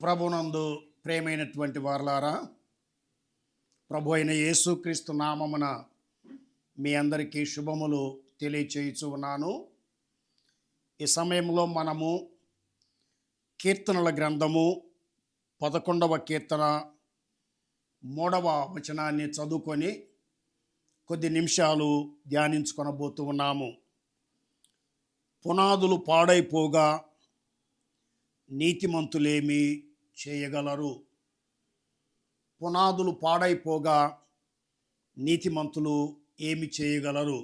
ప్రభునందు ప్రేమైనటువంటి వారలారా, ప్రభు అయిన యేసుక్రీస్తు నామమున మీ అందరికీ శుభములు తెలియచేయుచు ఉన్నాను. ఈ సమయంలో మనము కీర్తనల గ్రంథము 11వ కీర్తన 3వ వచనాన్ని చదువుకొని కొద్ది నిమిషాలు ధ్యానించుకొనబోతూ ఉన్నాము. పునాదులు పాడైపోగా నీతిమంతులేమి చేయగలరు? పునాదులు పాడైపోగా నీతిమంతులు ఏమి చేయగలరు?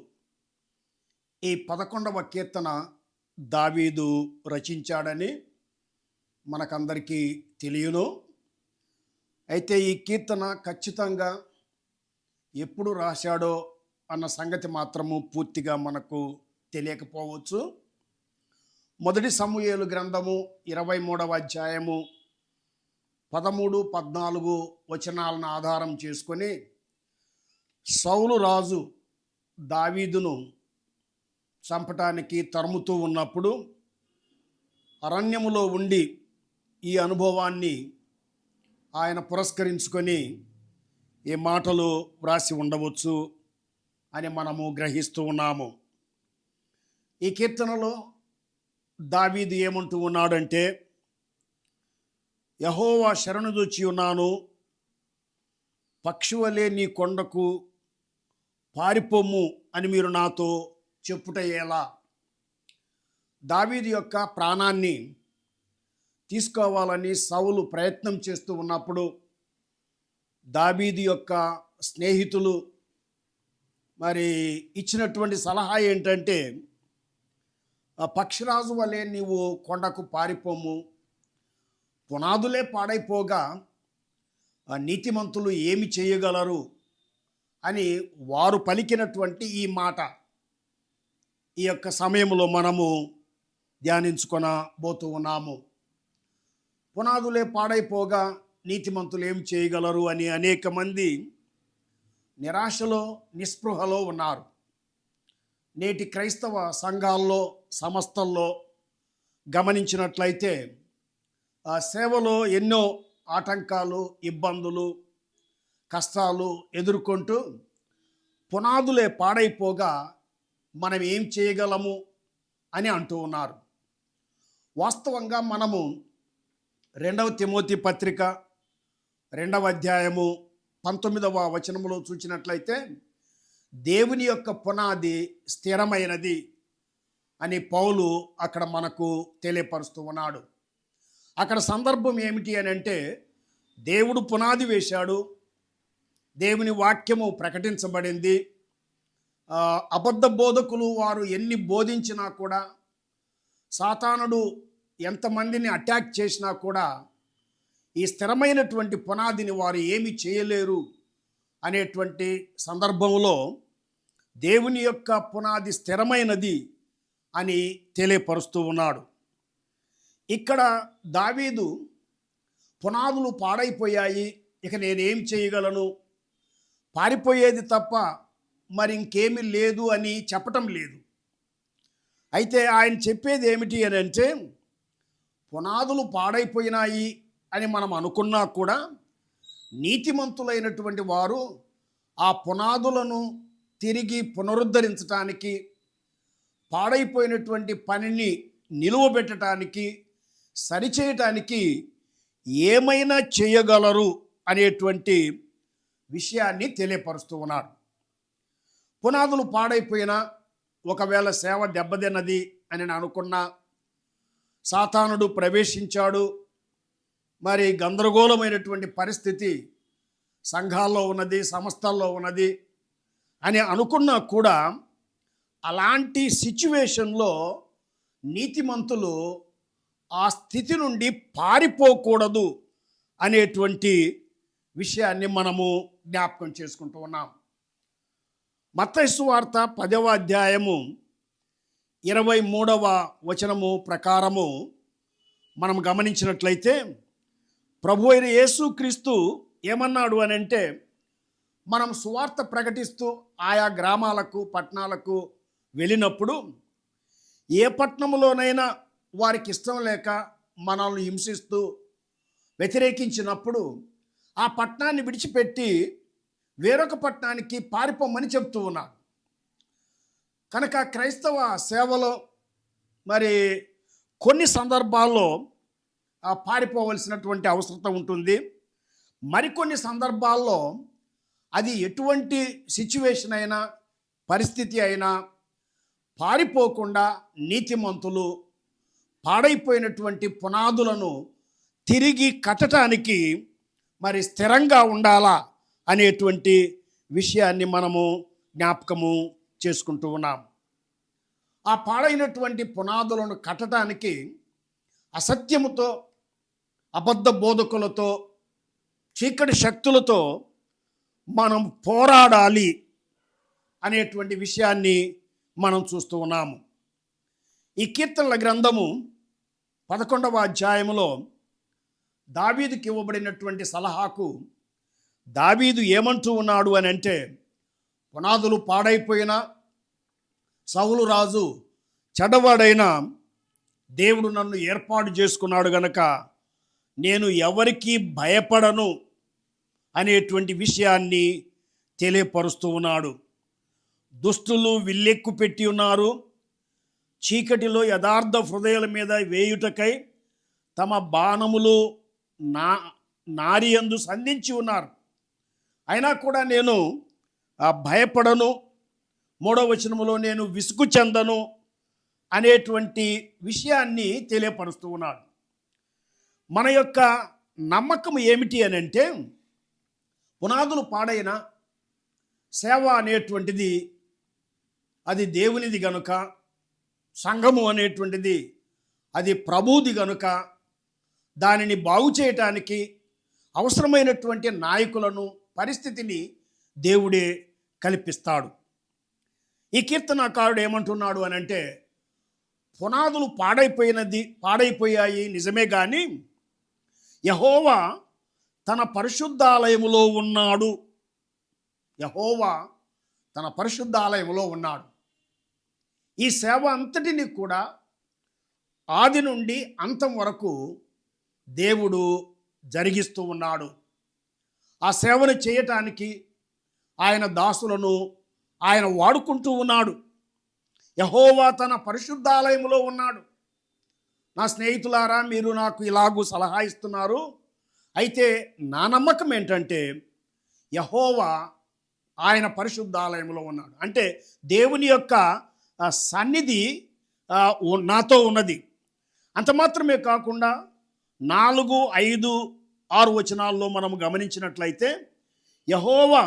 ఈ 11వ కీర్తన దావీదు రచించాడని మనకందరికీ తెలియను. అయితే ఈ కీర్తన ఖచ్చితంగా ఎప్పుడు రాశాడో అన్న సంగతి మాత్రము పూర్తిగా మనకు తెలియకపోవచ్చు. మొదటి సమూయేలు గ్రంథము 23వ అధ్యాయము 13, 14 వచనాలను ఆధారం చేసుకొని సౌలు రాజు దావీదును చంపటానికి తరుముతూ ఉన్నప్పుడు అరణ్యములో ఉండి ఈ అనుభవాన్ని ఆయన పురస్కరించుకొని ఈ మాటలు వ్రాసి ఉండవచ్చు అని మనము గ్రహిస్తూ ఉన్నాము. ఈ కీర్తనలో దావీదు ఏమంటూ ఉన్నాడంటే, యెహోవా శరణుజొచ్చి ఉన్నాను, పక్షివలే నీ కొండకు పారిపోము అని మీరు నాతో చెప్పుట ఎలా? దావీదు యొక్క ప్రాణాన్ని తీసుకోవాలని సౌలు ప్రయత్నం చేస్తూ ఉన్నప్పుడు దావీదు యొక్క స్నేహితులు మరి ఇచ్చినటువంటి సలహా ఏంటంటే, పక్షిరాజు వలె నీవు కొండకు పారిపోము, పునాదులే పాడైపోగా నీతిమంతులు ఏమి చేయగలరు అని వారు పలికినటువంటి ఈ మాట ఈ యొక్క సమయంలో మనము ధ్యానించుకొనబోతూ ఉన్నాము. పునాదులే పాడైపోగా నీతిమంతులు ఏమి చేయగలరు అని అనేక మంది నిరాశలో నిస్పృహలో ఉన్నారు. నేటి క్రైస్తవ సంఘాల్లో సంస్థల్లో గమనించినట్లయితే సేవలో ఎన్నో ఆటంకాలు, ఇబ్బందులు, కష్టాలు ఎదుర్కొంటూ పునాదులే పాడైపోగా మనం ఏం చేయగలము అని అంటూ ఉన్నారు. వాస్తవంగా మనము 2వ తిమోతి పత్రిక 2వ అధ్యాయము 19వ వచనములో చూసినట్లయితే దేవుని యొక్క పునాది స్థిరమైనది అని పౌలు అక్కడ మనకు తెలియపరుస్తూ ఉన్నాడు. అక్కడ సందర్భం ఏమిటి అని అంటే, దేవుడు పునాది వేశాడు, దేవుని వాక్యము ప్రకటించబడింది. అబద్ధ బోధకులు వారు ఎన్ని బోధించినా కూడా, సాతానుడు ఎంతమందిని అటాక్ చేసినా కూడా ఈ స్థిరమైనటువంటి పునాదిని వారు ఏమి చేయలేరు అనేటువంటి సందర్భంలో దేవుని యొక్క పునాది స్థిరమైనది అని తెలియపరుస్తూ ఉన్నాడు. ఇక్కడ దావీదు పునాదులు పాడైపోయాయి, ఇక నేనేం చేయగలను, పారిపోయేది తప్ప మరి ఇంకేమీ లేదు అని చెప్పటం లేదు. అయితే ఆయన చెప్పేది ఏమిటి అని అంటే, పునాదులు పాడైపోయినాయి అని మనం అనుకున్నా కూడా నీతిమంతులైనటువంటి వారు ఆ పునాదులను తిరిగి పునరుద్ధరించటానికి, పాడైపోయినటువంటి పనిని నిలువబెట్టడానికి, సరిచేయటానికి ఏమైనా చేయగలరు అనేటువంటి విషయాన్ని తెలియపరుస్తూ ఉన్నాడు. పునాదులు పాడైపోయినా, ఒకవేళ సేవ దెబ్బతిన్నది అని నేను అనుకున్నా, సాతానుడు ప్రవేశించాడు, మరి గందరగోళమైనటువంటి పరిస్థితి సంఘాల్లో ఉన్నది, సంస్థల్లో ఉన్నది అని అనుకున్నా కూడా, అలాంటి సిచ్యువేషన్లో నీతిమంతులు ఆ స్థితి నుండి పారిపోకూడదు అనేటువంటి విషయాన్ని మనము జ్ఞాపకం చేసుకుంటూ ఉన్నాం. మత్తయి సువార్త 10వ అధ్యాయము 23వ వచనము ప్రకారము మనం గమనించినట్లయితే, ప్రభు అయిన యేసుక్రీస్తు ఏమన్నాడు అని అంటే, మనం సువార్త ప్రకటిస్తూ ఆయా గ్రామాలకు, పట్టణాలకు వెళ్ళినప్పుడు ఏ పట్టణంలోనైనా వారికి ఇష్టం లేక మనల్ని హింసిస్తూ వ్యతిరేకించినప్పుడు ఆ పట్టణాన్ని విడిచిపెట్టి వేరొక పట్టణానికి పారిపోమని చెప్తూ ఉన్నాడు. కనుక క్రైస్తవ సేవలో మరి కొన్ని సందర్భాల్లో పారిపోవలసినటువంటి అవసరం ఉంటుంది. మరికొన్ని సందర్భాల్లో అది ఎటువంటి సిచ్యువేషన్ అయినా, పరిస్థితి అయినా పారిపోకుండా నీతిమంతులు పాడైపోయినటువంటి పునాదులను తిరిగి కట్టడానికి మరి స్థిరంగా ఉండాలా అనేటువంటి విషయాన్ని మనము జ్ఞాపకము చేసుకుంటూ ఉన్నాం. ఆ పాడైనటువంటి పునాదులను కట్టడానికి అసత్యముతో, అబద్ధ బోధకులతో, చీకటి శక్తులతో మనం పోరాడాలి అనేటువంటి విషయాన్ని మనం చూస్తూ ఉన్నాము. ఈ కీర్తనల గ్రంథము 11వ అధ్యాయములో దావీదుకి ఇవ్వబడినటువంటి సలహాకు దావీదు ఏమంటూ ఉన్నాడు అని అంటే, పునాదులు పాడైపోయినా, సౌలు రాజు చెడ్డవాడైనా దేవుడు నన్ను ఏర్పాటు చేసుకున్నాడు గనక నేను ఎవరికి భయపడను అనేటువంటి విషయాన్ని తెలియపరుస్తూ ఉన్నాడు. దుష్టులు విల్లెక్కు పెట్టి ఉన్నారు, చీకటిలో యథార్థ హృదయాల మీద వేయుటకై తమ బాణములు నారియందు సంధించి ఉన్నారు. అయినా కూడా నేను భయపడను, 3వ వచనములో నేను విసుగు చెందను అనేటువంటి విషయాన్ని తెలియపరుస్తూ ఉన్నాడు. మన యొక్క నమ్మకం ఏమిటి అని అంటే, పునాదులు పాడైన సేవ అనేటువంటిది అది దేవునిది గనుక, సంఘము అనేటువంటిది అది ప్రభువుది గనుక దానిని బాగు చేయటానికి అవసరమైనటువంటి నాయకులను, పరిస్థితిని దేవుడే కల్పిస్తాడు. ఈ కీర్తనకారుడు ఏమంటున్నాడు అని అంటే, పునాదులు పాడైపోయాయి నిజమే, కానీ యెహోవా తన పరిశుద్ధాలయములో ఉన్నాడు. యెహోవా తన పరిశుద్ధాలయములో ఉన్నాడు. ఈ సేవ అంతటిని కూడా ఆది నుండి అంతం వరకు దేవుడు జరిగిస్తూ ఉన్నాడు. ఆ సేవను చేయటానికి ఆయన దాసులను ఆయన వాడుకుంటూ ఉన్నాడు. యెహోవా తన పరిశుద్ధాలయములో ఉన్నాడు. నా స్నేహితులారా, మీరు నాకు ఇలాగూ సలహా ఇస్తున్నారు. అయితే నా నమ్మకం ఏంటంటే, యెహోవా ఆయన పరిశుద్ధాలయంలో ఉన్నాడు. అంటే దేవుని యొక్క సన్నిధి నాతో ఉన్నది. అంత మాత్రమే కాకుండా 4, 5, 6 వచనాల్లో మనము గమనించినట్లయితే, యెహోవా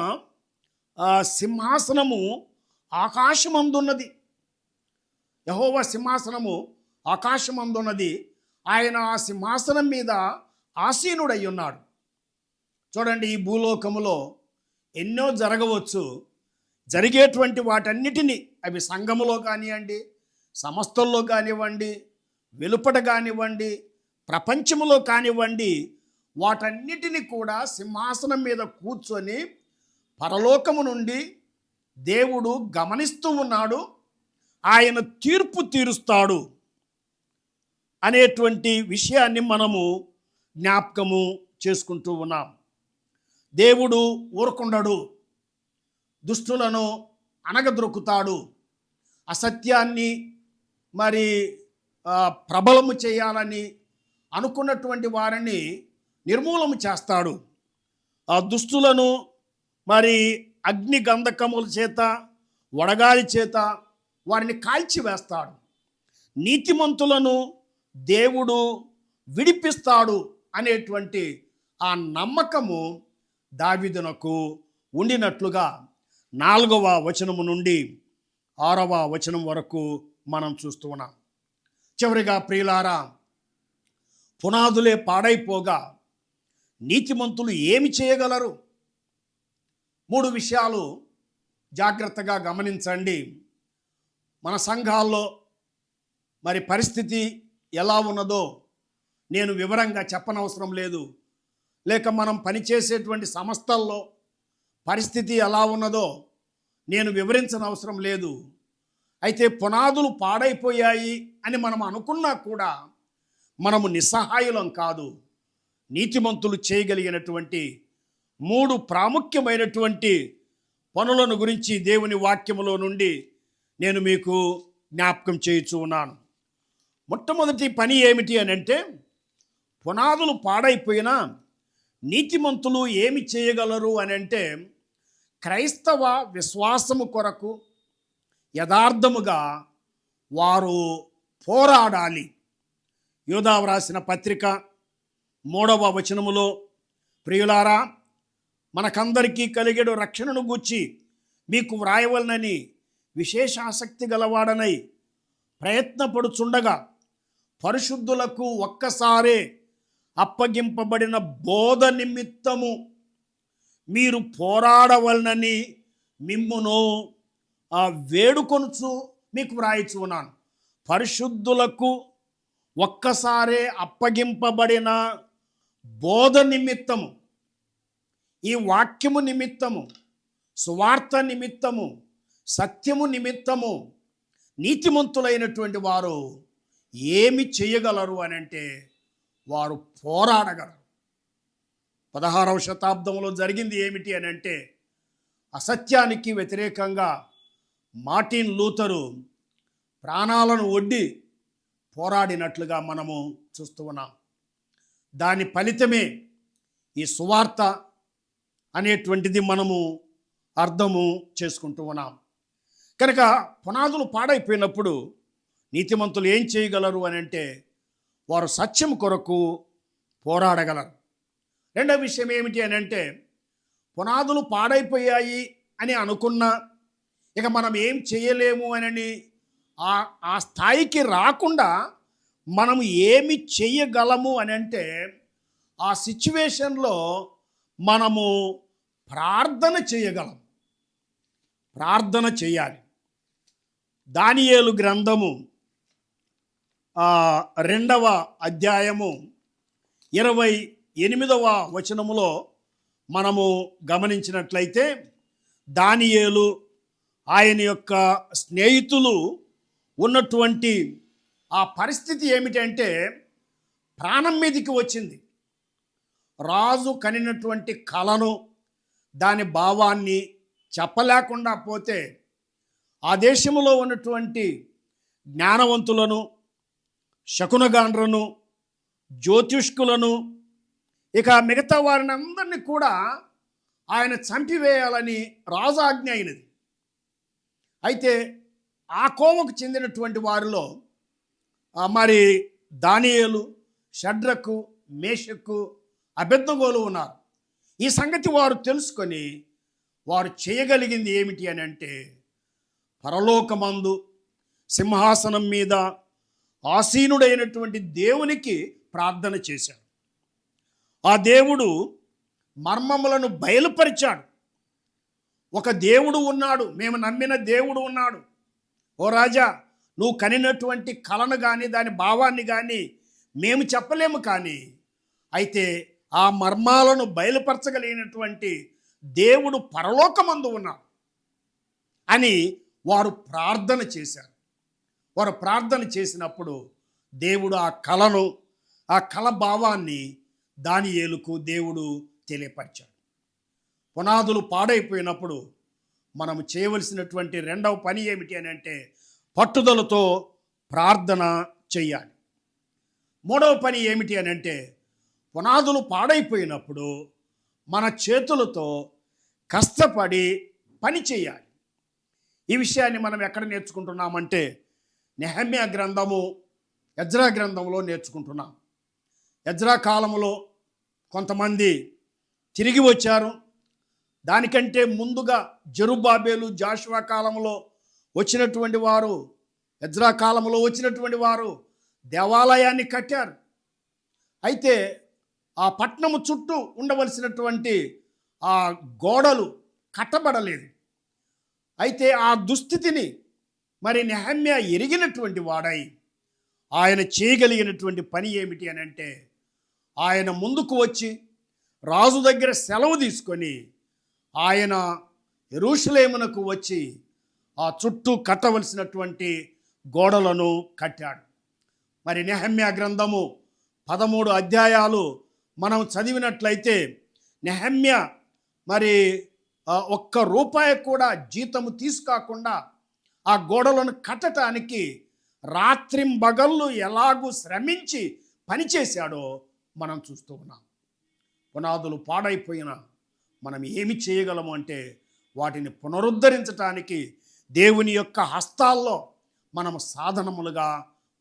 సింహాసనము ఆకాశమందున్నది. యెహోవా సింహాసనము ఆకాశమందున్నది. ఆయన ఆ సింహాసనం మీద ఆసీనుడై ఉన్నాడు. చూడండి, ఈ భూలోకములో ఎన్నో జరగవచ్చు. జరిగేటువంటి వాటన్నిటినీ, అవి సంఘములో కానివ్వండి, సంస్థల్లో కానివ్వండి, వెలుపట కానివ్వండి, ప్రపంచములో కానివ్వండి, వాటన్నిటిని కూడా సింహాసనం మీద కూర్చొని పరలోకము నుండి దేవుడు గమనిస్తూ ఉన్నాడు. ఆయన తీర్పు తీరుస్తాడు అనేటువంటి విషయాన్ని మనము జ్ఞాపకము చేసుకుంటూ ఉన్నాం. దేవుడు ఊరకుండడు, దుష్టులను అణగద్రొక్కుతాడు. అసత్యాన్ని మరి ప్రబలము చేయాలని అనుకున్నటువంటి వారిని నిర్మూలన చేస్తాడు. ఆ దుష్టులను మరి అగ్ని గంధకముల చేత, వడగాలి చేత వారిని కాల్చివేస్తాడు. నీతిమంతులను దేవుడు విడిపిస్తాడు అనేటువంటి ఆ నమ్మకము దావీదునకు ఉండినట్లుగా 4వ వచనము నుండి 6వ వచనం వరకు మనం చూస్తూ ఉన్నాం. చివరిగా ప్రియులారా, పునాదులే పాడైపోగా నీతిమంతులు ఏమి చేయగలరు? 3 విషయాలు జాగ్రత్తగా గమనించండి. మన సంఘాల్లో మరి పరిస్థితి ఎలా ఉన్నదో నేను వివరంగా చెప్పనవసరం లేదు. లేక మనం పనిచేసేటువంటి సంస్థల్లో పరిస్థితి ఎలా ఉన్నదో నేను వివరించనవసరం లేదు. అయితే పునాదులు పాడైపోయాయి అని మనం అనుకున్నా కూడా మనము నిస్సహాయులం కాదు. నీతిమంతులు చేయగలిగినటువంటి 3 ప్రాముఖ్యమైనటువంటి పనులను గురించి దేవుని వాక్యములో నుండి నేను మీకు జ్ఞాపకం చేయుచూ ఉన్నాను. మొట్టమొదటి పని ఏమిటి అని అంటే, పునాదులు పాడైపోయినా నీతిమంతులు ఏమి చేయగలరు అని అంటే, క్రైస్తవ విశ్వాసము కొరకు యథార్థముగా వారు పోరాడాలి. యోధా వ్రాసిన పత్రిక 3వ వచనములో, ప్రియులారా, మనకందరికీ కలిగేడు రక్షణను గూర్చి మీకు వ్రాయవలనని విశేష ఆసక్తి గలవాడనై ప్రయత్నపడుచుండగా పరిశుద్ధులకు ఒక్కసారే అప్పగింపబడిన బోధ నిమిత్తము మీరు పోరాడవలనని మిమ్మును వేడుకొనుచు మీకు వ్రాయిచు ఉన్నాను. పరిశుద్ధులకు ఒక్కసారే అప్పగింపబడిన బోధ నిమిత్తము, ఈ వాక్యము నిమిత్తము, సువార్త నిమిత్తము, సత్యము నిమిత్తము నీతిమంతులైనటువంటి వారు ఏమి చేయగలరు అని అంటే, వారు పోరాడగలరు. 16వ శతాబ్దంలో జరిగింది ఏమిటి అని అంటే, అసత్యానికి వ్యతిరేకంగా మార్టిన్ లూథరు ప్రాణాలను ఒడ్డి పోరాడినట్లుగా మనము చూస్తూ ఉన్నాం. దాని ఫలితమే ఈ సువార్త అనేటువంటిది మనము అర్థము చేసుకుంటూ ఉన్నాం. కనుక పునాదులు పాడైపోయినప్పుడు నీతిమంతులు ఏం చేయగలరు అని అంటే, వారు సత్యం కొరకు పోరాడగలరు. రెండవ విషయం ఏమిటి అని అంటే, పునాదులు పాడైపోయాయి అని అనుకున్నా ఇక మనం ఏం చేయలేము అని ఆ స్థాయికి రాకుండా మనం ఏమి చేయగలము అని అంటే, ఆ సిచ్యువేషన్లో మనము ప్రార్థన చేయగలం. ప్రార్థన చేయాలి. దానియేలు గ్రంథము 2వ అధ్యాయము 28వ వచనములో మనము గమనించినట్లయితే, దానియేలు ఆయన యొక్క స్నేహితులు ఉన్నటువంటి ఆ పరిస్థితి ఏమిటంటే, ప్రాణం మీదకి వచ్చింది. రాజు కనినటువంటి కలను, దాని భావాన్ని చెప్పలేకుండా పోతే ఆ దేశంలో ఉన్నటువంటి జ్ఞానవంతులను, శకునగాండ్రను, జ్యోతిష్కులను, ఇక మిగతా వారిని అందరినీ కూడా ఆయన చంపివేయాలని రాజు ఆజ్ఞ అయినది. అయితే ఆ కోవకు చెందినటువంటి వారిలో మరి దానియేలు, షడ్రకు, మేషకు, అబేద్నెగోలు ఉన్నారు. ఈ సంగతి వారు తెలుసుకొని వారు చేయగలిగింది ఏమిటి అని అంటే, పరలోకమందు సింహాసనం మీద ఆసీనుడైనటువంటి దేవునికి ప్రార్థన చేశారు. ఆ దేవుడు మర్మములను బయలుపరిచాడు. ఒక దేవుడు ఉన్నాడు, మేము నమ్మిన దేవుడు ఉన్నాడు. ఓ రాజా, నువ్వు కనినటువంటి కలను కానీ దాని భావాన్ని కానీ మేము చెప్పలేము, కానీ అయితే ఆ మర్మాలను బయలుపరచగలిగినటువంటి దేవుడు పరలోకమందు ఉన్నాడు అని వారు ప్రార్థన చేశారు. వారు ప్రార్థన చేసినప్పుడు దేవుడు ఆ కలను, ఆ కల భావాన్ని దానియేలుకు దేవుడు తెలియపరిచాడు. పునాదులు పాడైపోయినప్పుడు మనము చేయవలసినటువంటి రెండవ పని ఏమిటి అని అంటే, పట్టుదలతో ప్రార్థన చెయ్యాలి. మూడవ పని ఏమిటి అని అంటే, పునాదులు పాడైపోయినప్పుడు మన చేతులతో కష్టపడి పని చేయాలి. ఈ విషయాన్ని మనం ఎక్కడ నేర్చుకుంటున్నామంటే, నెహెమ్యా గ్రంథము, ఎజ్రా గ్రంథంలో నేర్చుకుంటున్నాం. ఎజ్రా కాలంలో కొంతమంది తిరిగి వచ్చారు. దానికంటే ముందుగా జెరుబ్బాబెలు, జాషువా కాలంలో వచ్చినటువంటి వారు, ఎజ్రా కాలంలో వచ్చినటువంటి వారు దేవాలయాన్ని కట్టారు. అయితే ఆ పట్టణము చుట్టూ ఉండవలసినటువంటి ఆ గోడలు కట్టబడలేదు. అయితే ఆ దుస్థితిని మరి నెహెమ్యా ఎరిగినటువంటి వాడై ఆయన చేయగలిగినటువంటి పని ఏమిటి అని అంటే, ఆయన ముందుకు వచ్చి రాజు దగ్గర సెలవు తీసుకొని ఆయన యెరూషలేమునకు వచ్చి ఆ చుట్టూ కట్టవలసినటువంటి గోడలను కట్టాడు. మరి నెహెమ్యా గ్రంథము 13 అధ్యాయాలు మనం చదివినట్లయితే నెహమ్య మరి ఒక్క రూపాయి కూడా జీతము తీసుకోకుండా ఆ గోడలను కట్టడానికి రాత్రింబగళ్ళు ఎలాగూ శ్రమించి పనిచేశాడో మనం చూస్తూ ఉన్నాం. పునాదులు పాడైపోయిన మనం ఏమి చేయగలము అంటే వాటిని పునరుద్ధరించటానికి దేవుని యొక్క హస్తాల్లో మనము సాధనములుగా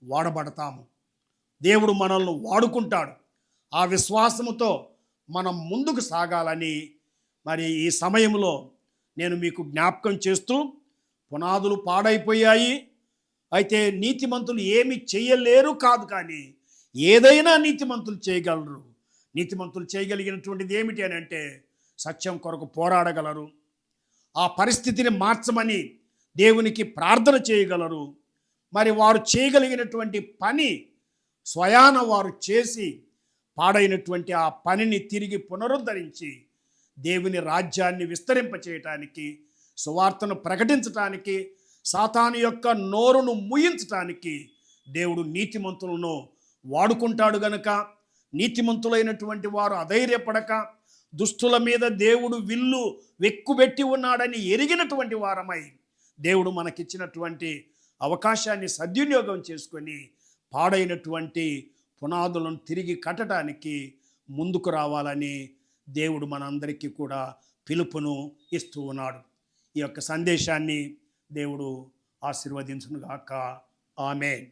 వాడబడతాము. దేవుడు మనల్ని వాడుకుంటాడు. ఆ విశ్వాసముతో మనం ముందుకు సాగాలని మరి ఈ సమయంలో నేను మీకు జ్ఞాపకం చేస్తూ, పునాదులు పాడైపోయాయి, అయితే నీతిమంతులు ఏమి చేయలేరు కాదు, కానీ ఏదైనా నీతిమంతులు చేయగలరు. నీతిమంతులు చేయగలిగినటువంటిది ఏమిటి అని అంటే సత్యం కొరకు పోరాడగలరు, ఆ పరిస్థితిని మార్చమని దేవునికి ప్రార్థన చేయగలరు. మరి వారు చేయగలిగినటువంటి పని స్వయాన వారు చేసి పాడైనటువంటి ఆ పనిని తిరిగి పునరుద్ధరించి దేవుని రాజ్యాన్ని విస్తరింపచేయటానికి, సువార్తను ప్రకటించటానికి, సాతాను యొక్క నోరును ముయించటానికి దేవుడు నీతిమంతులను వాడుకుంటాడు గనుక నీతిమంతులైనటువంటి వారు అధైర్యపడక, దుష్టుల మీద దేవుడు విల్లు వెక్కుబెట్టి ఉన్నాడని ఎరిగినటువంటి వారమై దేవుడు మనకిచ్చినటువంటి అవకాశాన్ని సద్వినియోగం చేసుకొని పాడైనటువంటి పునాదులను తిరిగి కట్టడానికి ముందుకు రావాలని దేవుడు మనందరికీ కూడా పిలుపును ఇస్తూ ఉన్నాడు. ఈ యొక్క సందేశాన్ని దేవుడు ఆశీర్వదించునుగాక. ఆమేన్.